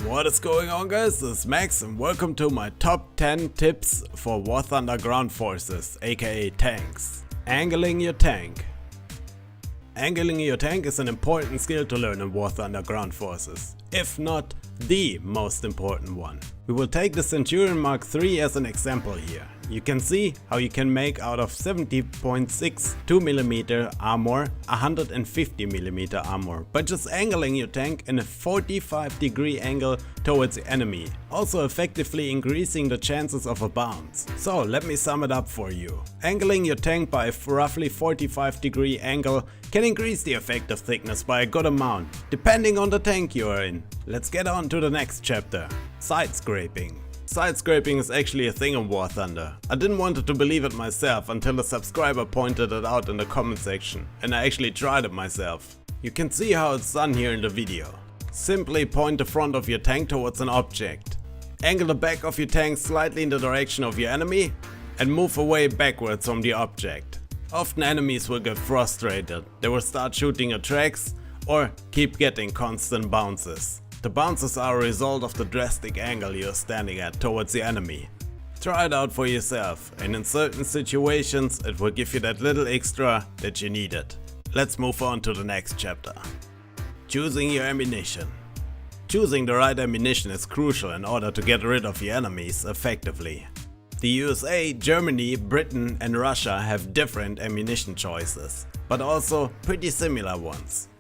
What is going on, guys? This is Max and welcome to my top 10 tips for War Thunder ground forces, aka tanks. Angling your tank. Angling your tank is an important skill to learn in War Thunder ground forces, if not the most important one. We will take the Centurion Mark III as an example here. You can see how you can make out of 70.62mm armor 150mm armor by just angling your tank in a 45-degree angle towards the enemy, also effectively increasing the chances of a bounce. So let me sum it up for you. Angling your tank by a roughly 45-degree angle can increase the effective thickness by a good amount, depending on the tank you are in. Let's get on to the next chapter, Sidescraping. Sidescraping is actually a thing in War Thunder. I didn't want to believe it myself until a subscriber pointed it out in the comment section, and I actually tried it myself. You can see how it's done here in the video. Simply point the front of your tank towards an object. Angle the back of your tank slightly in the direction of your enemy and move away backwards from the object. Often enemies will get frustrated, they will start shooting your tracks or keep getting constant bounces. The bounces are a result of the drastic angle you are standing at towards the enemy. Try it out for yourself, and in certain situations it will give you that little extra that you needed. Let's move on to the next chapter. Choosing your ammunition. Choosing the right ammunition is crucial in order to get rid of your enemies effectively. The USA, Germany, Britain and Russia have different ammunition choices, but also pretty similar ones.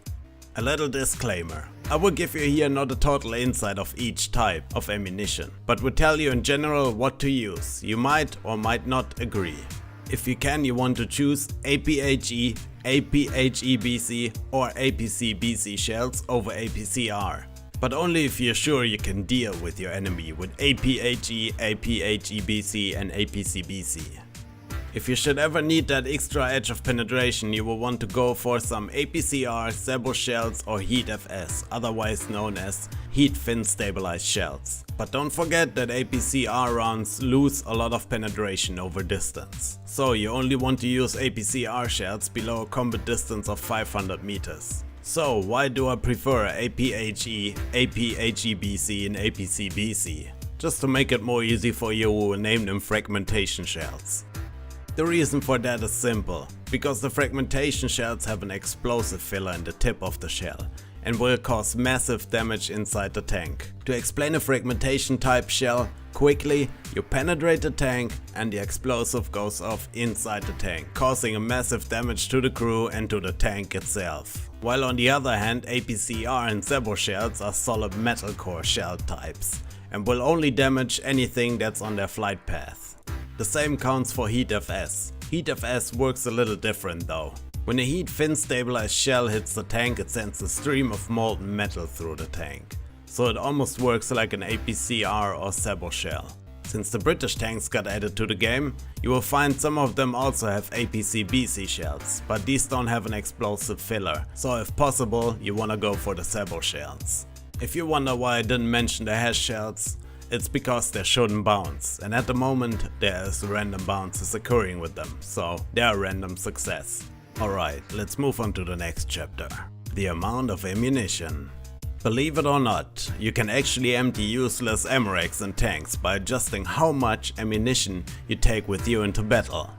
A little disclaimer. I will give you here not a total insight of each type of ammunition, but will tell you in general what to use. You might or might not agree. If you can, you want to choose APHE, APHEBC or APC-BC shells over APCR. But only if you're sure you can deal with your enemy with APHE, APHEBC and APC-BC. If you should ever need that extra edge of penetration, you will want to go for some APCR, Sebo shells or Heat FS, otherwise known as heat fin stabilized shells. But don't forget that APCR rounds lose a lot of penetration over distance. So you only want to use APCR shells below a combat distance of 500 meters. So why do I prefer APHE, APHEBC and APC-BC? Just to make it more easy for you, we will name them fragmentation shells. The reason for that is simple, because the fragmentation shells have an explosive filler in the tip of the shell and will cause massive damage inside the tank. To explain a fragmentation type shell quickly, you penetrate the tank and the explosive goes off inside the tank, causing a massive damage to the crew and to the tank itself. While on the other hand, APCR and Sebo shells are solid metal core shell types and will only damage anything that's on their flight path. The same counts for Heat FS. Heat FS works a little different though. When a heat fin stabilized shell hits the tank, it sends a stream of molten metal through the tank. So it almost works like an APCR or Sebo shell. Since the British tanks got added to the game, you will find some of them also have APC-BC shells, but these don't have an explosive filler, so if possible you wanna go for the Sebo shells. If you wonder why I didn't mention the HES shells, it's because they shouldn't bounce, and at the moment there is random bounces occurring with them, so they are random success. Alright, let's move on to the next chapter. The amount of ammunition. Believe it or not, you can actually empty useless ammo racks in tanks by adjusting how much ammunition you take with you into battle.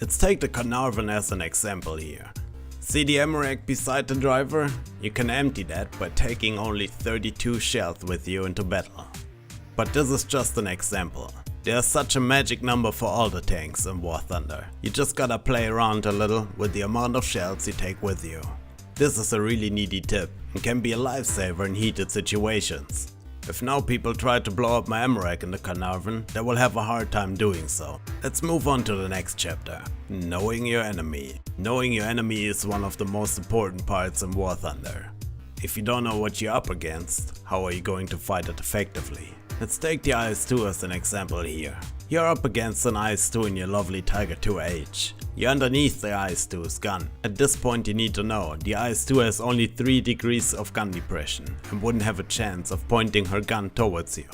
Let's take the Carnarvon as an example here. See the ammo rack beside the driver? You can empty that by taking only 32 shells with you into battle. But this is just an example. There's such a magic number for all the tanks in War Thunder. You just gotta play around a little with the amount of shells you take with you. This is a really needy tip and can be a lifesaver in heated situations. If now people try to blow up my ammo rack in the Carnarvon, they will have a hard time doing so. Let's move on to the next chapter. Knowing your enemy. Knowing your enemy is one of the most important parts in War Thunder. If you don't know what you're up against, how are you going to fight it effectively? Let's take the IS-2 as an example here. You're up against an IS-2 in your lovely Tiger 2H. You're underneath the IS-2's gun. At this point you need to know, the IS-2 has only 3 degrees of gun depression and wouldn't have a chance of pointing her gun towards you.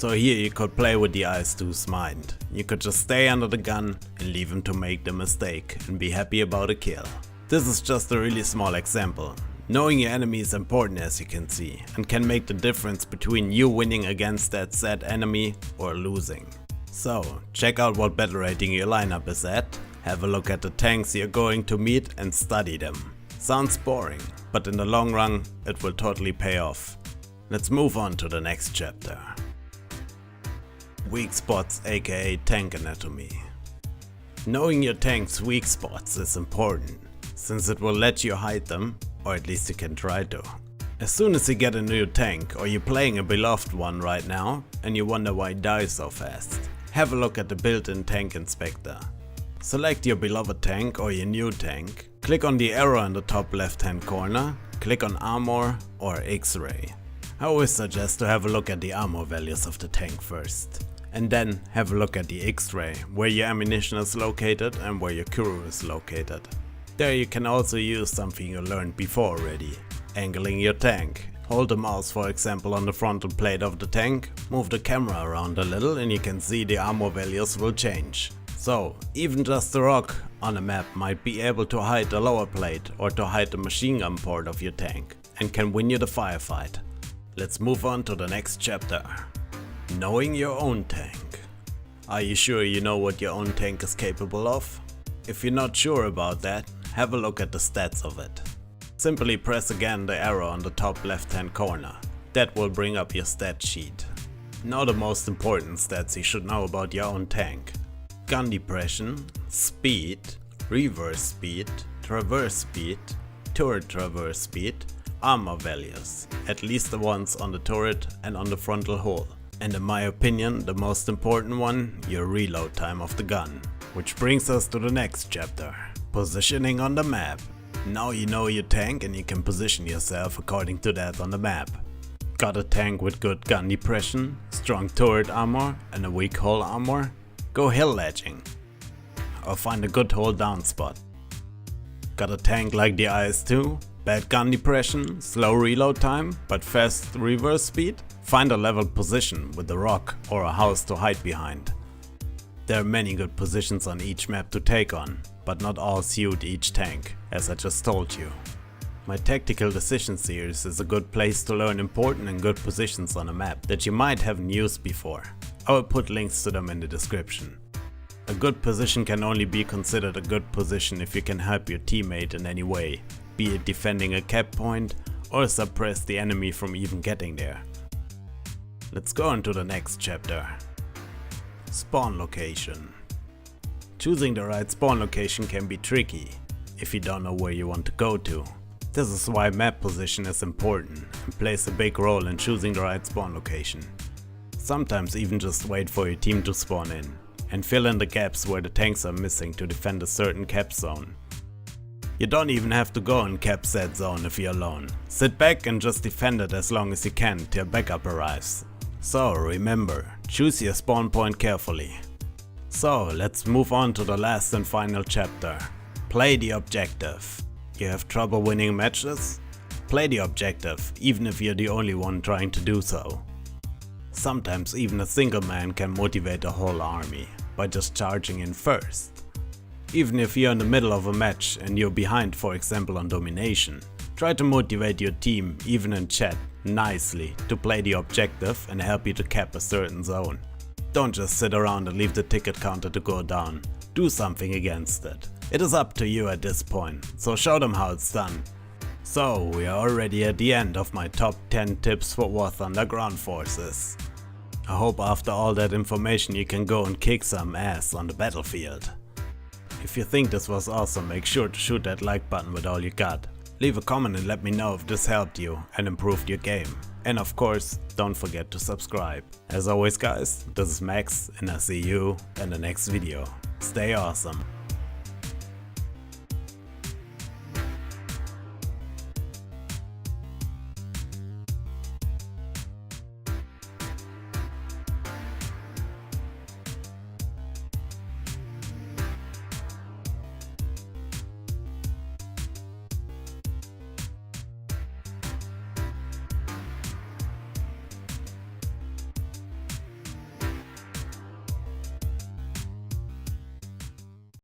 So here you could play with the ASUS mind. You could just stay under the gun and leave him to make the mistake and be happy about a kill. This is just a really small example. Knowing your enemy is important, as you can see, and can make the difference between you winning against that said enemy or losing. So check out what battle rating your lineup is at, have a look at the tanks you're going to meet and study them. Sounds boring, but in the long run it will totally pay off. Let's move on to the next chapter. Weak spots, aka tank anatomy. Knowing your tank's weak spots is important, since it will let you hide them, or at least you can try to. As soon as you get a new tank, or you're playing a beloved one right now and you wonder why it dies so fast, have a look at the built-in tank inspector. Select your beloved tank or your new tank, click on the arrow in the top left hand corner, click on armor or X-ray. I always suggest to have a look at the armor values of the tank first, and then have a look at the X-ray, where your ammunition is located and where your crew is located. There you can also use something you learned before already, angling your tank. Hold the mouse for example on the frontal plate of the tank, move the camera around a little and you can see the armor values will change. So even just a rock on a map might be able to hide the lower plate or to hide the machine gun port of your tank and can win you the firefight. Let's move on to the next chapter. Knowing your own tank. Are you sure you know what your own tank is capable of? If you're not sure about that, have a look at the stats of it. Simply press again the arrow on the top left hand corner. That will bring up your stat sheet. Now the most important stats you should know about your own tank. Gun depression, speed, reverse speed, traverse speed, turret traverse speed, armor values, at least the ones on the turret and on the frontal hull. And in my opinion, the most important one, your reload time of the gun. Which brings us to the next chapter. Positioning on the map. Now you know your tank and you can position yourself according to that on the map. Got a tank with good gun depression, strong turret armor and a weak hull armor? Go hill ledging. Or find a good hold down spot. Got a tank like the IS-2? Bad gun depression, slow reload time, but fast reverse speed? Find a level position with a rock or a house to hide behind. There are many good positions on each map to take on, but not all suit each tank, as I just told you. My Tactical Decision series is a good place to learn important and good positions on a map that you might haven't used before. I will put links to them in the description. A good position can only be considered a good position if you can help your teammate in any way, be it defending a cap point or suppress the enemy from even getting there. Let's go on to the next chapter. Spawn location. Choosing the right spawn location can be tricky if you don't know where you want to go to. This is why map position is important and plays a big role in choosing the right spawn location. Sometimes even just wait for your team to spawn in and fill in the gaps where the tanks are missing to defend a certain cap zone. You don't even have to go in cap set zone if you're alone. Sit back and just defend it as long as you can till backup arrives. So remember, choose your spawn point carefully. So let's move on to the last and final chapter. Play the objective. You have trouble winning matches? Play the objective, even if you're the only one trying to do so. Sometimes even a single man can motivate a whole army by just charging in first. Even if you're in the middle of a match and you're behind, for example on domination, try to motivate your team, even in chat, nicely to play the objective and help you to cap a certain zone. Don't just sit around and leave the ticket counter to go down. Do something against it. It is up to you at this point, so show them how it's done. So we are already at the end of my top 10 tips for War Thunder ground forces. I hope after all that information you can go and kick some ass on the battlefield. If you think this was awesome, make sure to shoot that like button with all you got. Leave a comment and let me know if this helped you and improved your game. And of course, don't forget to subscribe. As always guys, this is Max and I see you in the next video. Stay awesome.